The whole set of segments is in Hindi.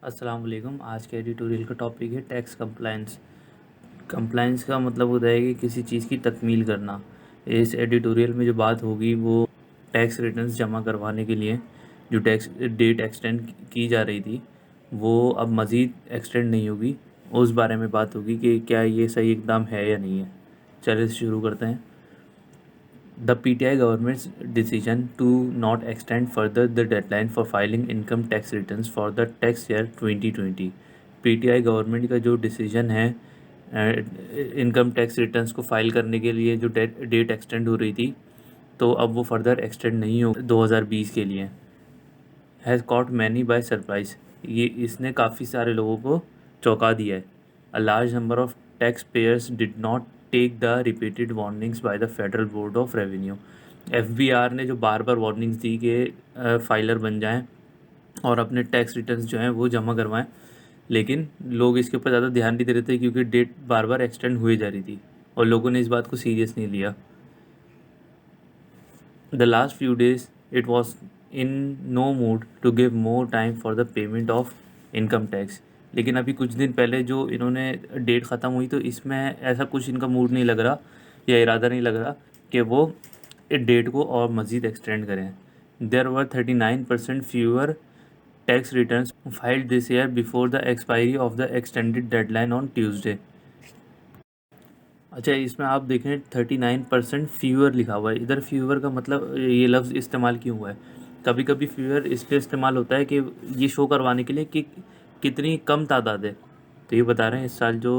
अस्सलाम वालेकुम। आज के एडिटोरियल का टॉपिक है टैक्स कंप्लायंस। कंप्लायंस का मतलब होता है कि किसी चीज़ की तकमील करना। इस एडिटोरियल में जो बात होगी वो टैक्स रिटर्न्स जमा करवाने के लिए जो टैक्स डेट एक्सटेंड की जा रही थी वो अब मज़ीद एक्सटेंड नहीं होगी। उस बारे में बात होगी कि क्या ये सही इकदाम है या नहीं है। चलिए शुरू करते हैं। The PTI government's decision to not extend further the deadline for filing income tax returns for the tax year 2020। PTI government का जो डिसीजन है इनकम टैक्स रिटर्न्स को फाइल करने के लिए जो डेट एक्सटेंड हो रही थी तो अब वो फर्दर एक्सटेंड नहीं हो 2020 के लिए। Has caught many by surprise. ये इसने काफ़ी सारे लोगों को चौंका दिया है। A large number of tax payers did not take the repeated warnings by the federal board of revenue. FBR ने जो बार बार वार्निंग्स दी कि फाइलर बन जाएं और अपने टैक्स रिटर्न्स जो हैं वो जमा करवाएं, लेकिन लोग इसके ऊपर ज़्यादा ध्यान नहीं दे रहे थे क्योंकि डेट बार बार एक्सटेंड हुई जा रही थी और लोगों ने इस बात को सीरियस नहीं लिया। The last few days, it was in no mood to give more time for the payment of income tax। लेकिन अभी कुछ दिन पहले जो इन्होंने डेट ख़त्म हुई तो इसमें ऐसा कुछ इनका मूड नहीं लग रहा या इरादा नहीं लग रहा कि वो इस डेट को और मज़ीद एक्सटेंड करें। There were 39% fewer tax returns filed this year before the expiry of the extended deadline on Tuesday. अच्छा, इसमें आप देखें 39% फीवर लिखा हुआ है। इधर फीवर का मतलब ये लफ्ज़ इस्तेमाल क्यों हुआ है? कभी कभी फीवर इसलिए इस्तेमाल होता है कि ये शो करवाने के लिए कि कितनी कम तादाद है। तो ये बता रहे हैं इस साल जो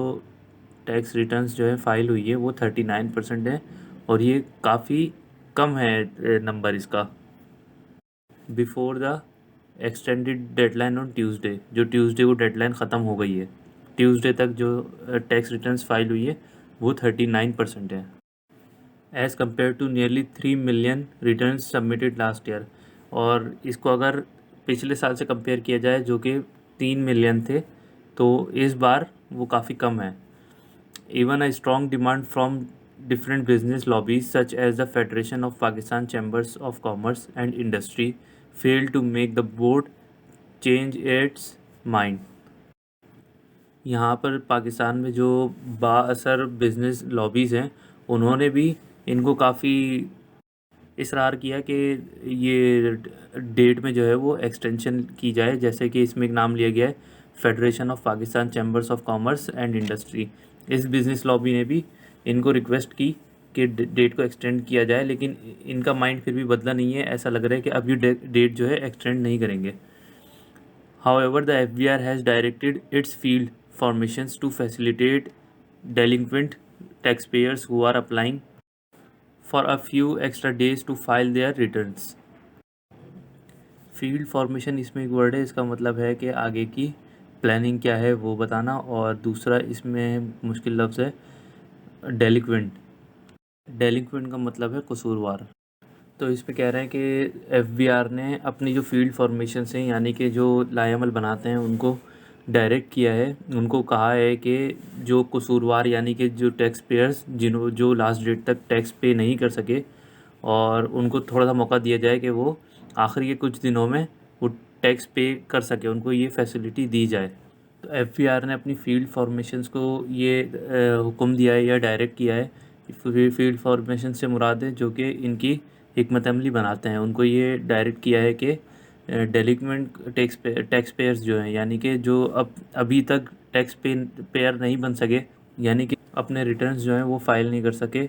टैक्स रिटर्न्स जो है फाइल हुई है वो 39% है और ये काफ़ी कम है नंबर इसका। Before the extended deadline on Tuesday, जो ट्यूसडे को डेडलाइन ख़त्म हो गई है, ट्यूसडे तक जो टैक्स रिटर्न्स फाइल हुई है वो 39% है। As compare to nearly 3 million return submitted last year. और इसको अगर पिछले साल से कंपेयर किया जाए जो कि 3 मिलियन थे तो इस बार वो काफ़ी कम है। Even a strong demand from different business lobbies such as the federation of Pakistan chambers of commerce and industry fail to make the board change its mind. यहाँ पर पाकिस्तान में जो बाअसर बिजनेस लॉबीज़ हैं उन्होंने भी इनको काफ़ी इसरार किया कि ये डेट में जो है वो एक्सटेंशन की जाए, जैसे कि इसमें एक नाम लिया गया है federation of Pakistan chambers of commerce and industry. इस बिज़नेस लॉबी ने भी इनको रिक्वेस्ट की कि डेट को एक्सटेंड किया जाए, लेकिन इनका माइंड फिर भी बदला नहीं है। ऐसा लग रहा है कि अब ये डेट जो है एक्सटेंड नहीं करेंगे। However, the FBR has directed its field formations to facilitate delinquent taxpayers who are applying for a few extra days to file their returns। Field formation इसमें एक वर्ड है, इसका मतलब है कि आगे की प्लानिंग क्या है वो बताना, और दूसरा इसमें मुश्किल लफ्ज़ है डेलिक्वेंट। डेलिक्वेंट का मतलब है कसूरवार। तो इस पे कह रहे हैं कि एफबीआर ने अपनी जो फील्ड फॉर्मेशन हैं यानी कि जो लाएअमल बनाते हैं उनको डायरेक्ट किया है, उनको कहा है कि जो कसूरवार यानी कि जो टैक्स पेयर्स जो लास्ट डेट तक टैक्स पे नहीं कर सके और उनको थोड़ा सा मौका दिया जाए कि वो आखिरी के कुछ दिनों में वो टैक्स पे कर सके, उनको ये फैसिलिटी दी जाए। तो एफबीआर ने अपनी फील्ड फॉर्मेशंस को ये हुक्म दिया है या डायरेक्ट किया है। फील्ड फॉर्मेशन से मुराद है जो कि इनकी हिकमत अमली बनाते हैं, उनको ये डायरेक्ट किया है कि डेलिक्वेंट टैक्स पेयर्स जो हैं यानी कि जो अब अभी तक टैक्स पेयर नहीं बन सके यानी कि अपने रिटर्न्स जो हैं वो फाइल नहीं कर सके,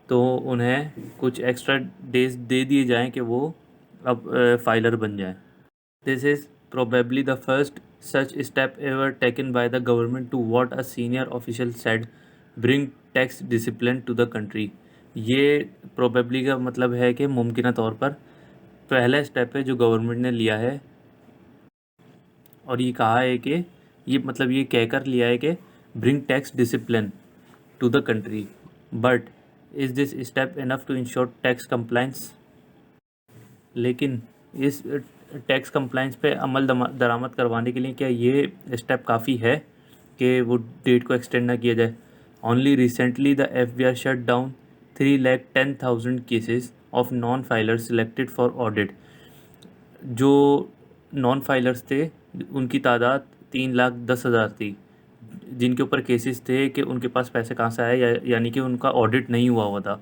तो उन्हें कुछ एक्स्ट्रा डेज दे दिए जाएं कि वो अब फाइलर बन जाएं। This is probably the first such step ever taken by the government to what a senior official said bring tax discipline to the country। ये probably का मतलब है कि मुमकिन तौर पर पहला स्टेप है जो गवर्नमेंट ने लिया है, और ये कहा है कि ये मतलब ये कहकर लिया है कि bring tax discipline to the country, but is this step enough to ensure tax compliance. लेकिन इस टैक्स कंप्लाइंस पे अमल दरामद करवाने के लिए क्या ये स्टेप काफ़ी है कि वो डेट को एक्सटेंड ना किया जाए? Only recently the FBR shut down 3,10,000 cases of non filers selected for audit. जो नॉन फाइलर्स थे उनकी तादाद 3,10,000 थी, जिनके ऊपर केसेस थे कि उनके पास पैसे कहाँ से आए, यानी कि उनका ऑडिट नहीं हुआ था,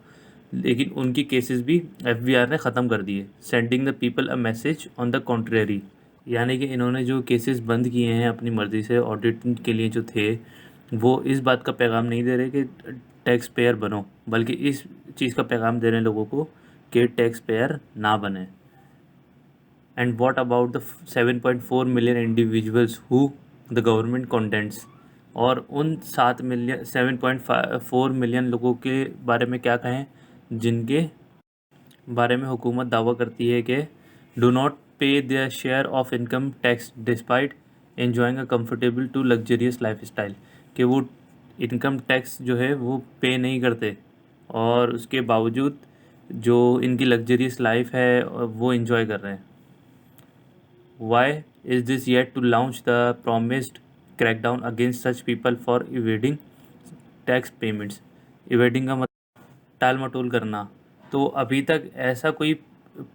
लेकिन उनकी केसेस भी एफबीआर ने ख़त्म कर दिए। Sending the people a message on the contrary, यानी कि इन्होंने जो केसेस बंद किए हैं अपनी मर्ज़ी से ऑडिट के लिए जो थे, वो इस बात का पैगाम नहीं दे रहे कि टैक्स पेयर बनो, बल्कि इस चीज़ का पैगाम दे रहे हैं लोगों को कि टैक्स पेयर ना बने। And what about the 7.4 million individuals who the government condemns, और उन 7.4 मिलियन लोगों के बारे में क्या कहें जिनके बारे में हुकूमत दावा करती है कि do not pay their share of income tax despite enjoying a comfortable to luxurious life style, कि वो इनकम टैक्स जो है वो पे नहीं करते और उसके बावजूद जो इनकी लग्जरियस लाइफ है वो इन्जॉय कर रहे हैं। Why is this yet to launch the promised crackdown against such people for evading tax payments. Evading का मतलब टाल मटोल करना। तो अभी तक ऐसा कोई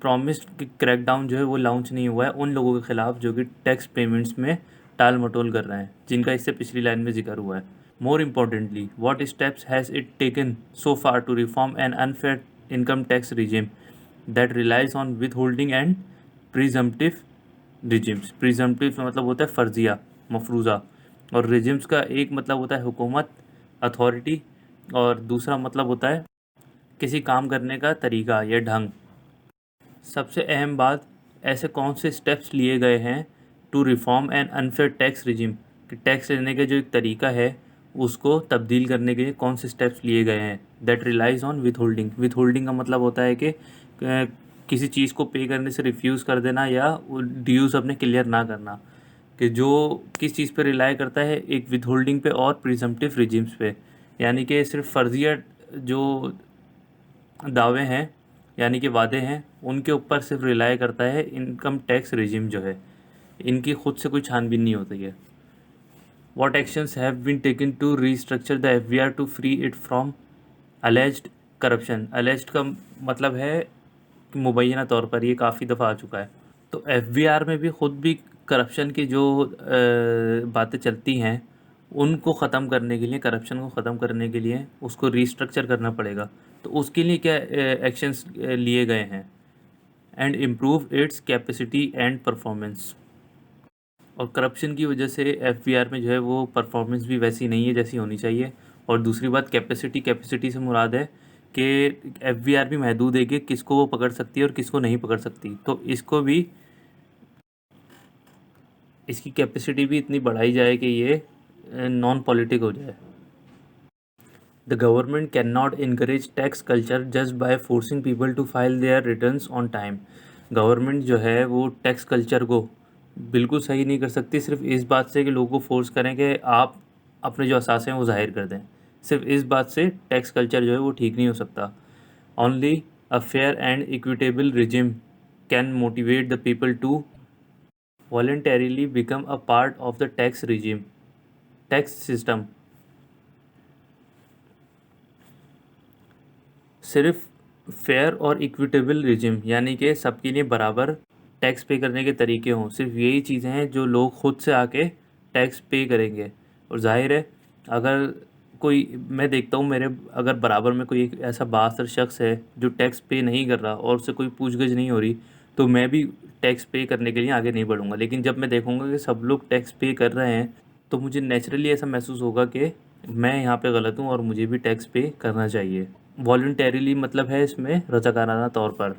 प्रॉमिस्ड क्रैकडाउन जो है वो लॉन्च नहीं हुआ है उन लोगों के ख़िलाफ़ जो कि टैक्स पेमेंट्स में टाल मटोल कर रहे हैं, जिनका इससे पिछली लाइन में जिक्र हुआ है। More importantly, what steps has it taken so far to reform an unfair income tax regime that relies on with holding and presumptive regimes. Presumptive मतलब होता है फ़र्जिया, मफरूज़ा, और रिजिम्स का एक मतलब होता है हुकूमत, अथॉरिटी, और दूसरा मतलब होता है किसी काम करने का तरीका या ढंग। सबसे अहम बात, ऐसे कौन से स्टेप्स लिए गए हैं to reform an unfair tax regime, कि टैक्स लेने का जो एक तरीका है उसको तब्दील करने के लिए कौन से स्टेप्स लिए गए हैं। That relies on with holding. With holding का मतलब होता है कि किसी चीज़ को पे करने से रिफ्यूज़ कर देना या ड्यूज़ अपने क्लियर ना करना, कि जो किस चीज़ पे रिलाई करता है, एक विथ होल्डिंग पे और प्रिजम्पटिव रिजिम्स पे, यानी कि सिर्फ फर्जिया जो दावे हैं यानी कि वादे हैं उनके ऊपर सिर्फ रिलाई करता है इनकम टैक्स रिजिम जो है, इनकी खुद से कोई छानबीन नहीं होती है। What actions have been taken to restructure the FBR to free it from alleged corruption? alleged का मतलब है कि मुबैना तौर पर, ये काफ़ी दफ़ा आ चुका है। तो FBR में भी ख़ुद भी करप्शन की जो बातें चलती हैं उनको ख़त्म करने के लिए, करप्शन को ख़त्म करने के लिए उसको रीस्ट्रक्चर करना पड़ेगा। तो उसके लिए क्या एक्शंस लिए गए हैं? And improve its capacity and performance. और करप्शन की वजह से एफबीआर में जो है वो परफॉर्मेंस भी वैसी नहीं है जैसी होनी चाहिए। और दूसरी बात कैपेसिटी से मुराद है कि एफबीआर भी महदूद है कि किसको वो पकड़ सकती है और किसको नहीं पकड़ सकती, तो इसको भी, इसकी कैपेसिटी भी इतनी बढ़ाई जाए कि ये नॉन पॉलिटिक हो जाए। The government can not encourage tax culture just by forcing people to file their returns on time. Government जो है वो टैक्स कल्चर को बिल्कुल सही नहीं कर सकती सिर्फ इस बात से कि लोगों को फोर्स करें कि आप अपने जो असासे हैं वो ज़ाहिर कर दें। सिर्फ इस बात से टैक्स कल्चर जो है वो ठीक नहीं हो सकता। Only a fair and equitable regime can motivate the people to voluntarily become a part of the tax regime, tax system। सिर्फ फेयर और इक्विटेबल रिजिम यानी कि सबके लिए बराबर टैक्स पे करने के तरीके हों, सिर्फ यही चीज़ें हैं जो लोग ख़ुद से आके टैक्स पे करेंगे। और जाहिर है अगर कोई, मैं देखता हूँ मेरे अगर बराबर में कोई एक ऐसा बासर शख्स है जो टैक्स पे नहीं कर रहा और उससे कोई पूछगछ नहीं हो रही, तो मैं भी टैक्स पे करने के लिए आगे नहीं बढ़ूँगा। लेकिन जब मैं देखूँगा कि सब लोग टैक्स पे कर रहे हैं तो मुझे नेचुरली ऐसा महसूस होगा कि मैं यहाँ पे गलत हूँ और मुझे भी टैक्स पे करना चाहिए। वॉलंटरीली मतलब है इसमें रज़ाकाराना तौर पर।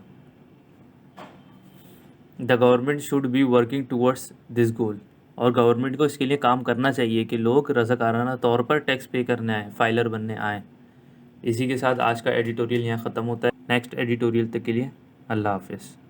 The government should be working towards this goal. और गवर्नमेंट को इसके लिए काम करना चाहिए कि लोग रज़ाकाराना तौर पर टैक्स पे करने आएँ, फाइलर बनने आएँ। इसी के साथ आज का एडिटोरियल यहाँ ख़त्म होता है। नेक्स्ट एडिटोरियल तक के लिए अल्लाह हाफ़िज़।